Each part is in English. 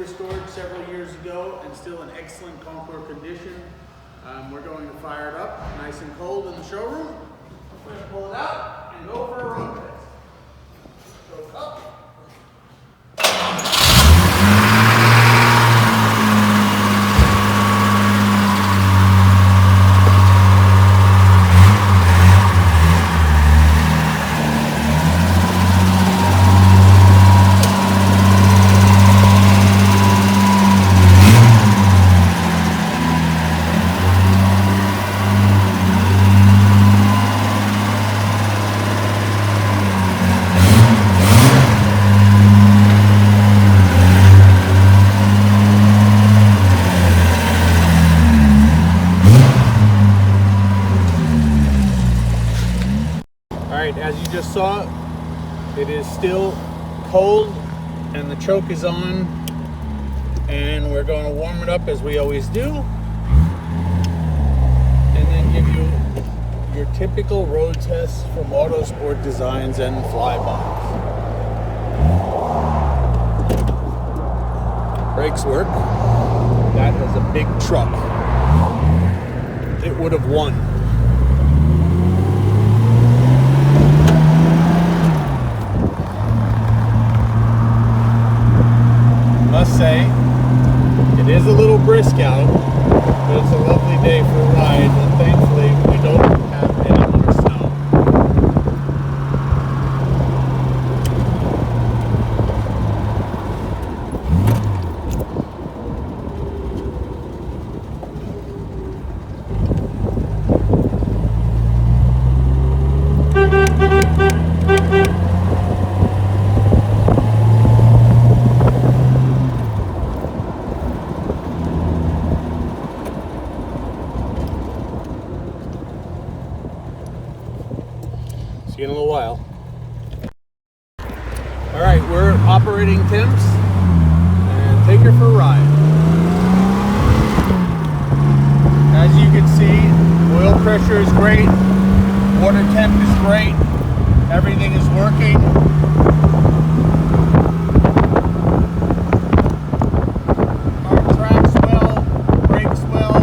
restored several years ago and still in excellent concours condition. We're going to fire it up nice and cold in the showroom. We're going to pull it out and go for a road test. Go up. As you just saw, it is still cold and the choke is on, and we're going to warm it up as we always do, and then give you your typical road test from Autosport Designs and Flybys. Brakes work. That is a big truck. It would have won. Must say, it is a little brisk out, but it's a lovely day for a ride, and thankfully we don't have any more snow. See you in a little while. Alright, we're operating temps and take her for a ride. As you can see, oil pressure is great, water temp is great, everything is working. Our tracks well, brakes well,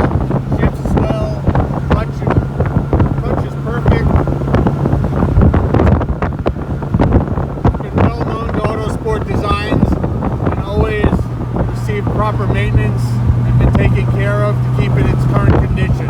shifts well, clutch is perfect. Designs and always receive proper maintenance and been taken care of to keep it in its current condition.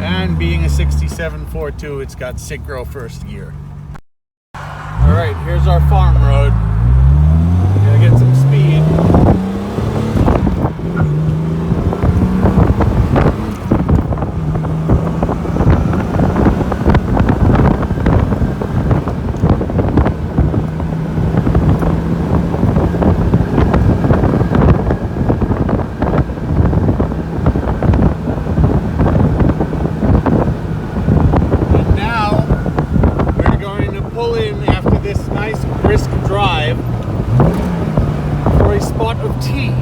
And being a 67 4.2, it's got synchro first gear. Alright, here's our farm road. Gotta get some speed. And now we're going to pull in this nice brisk drive for a spot of tea.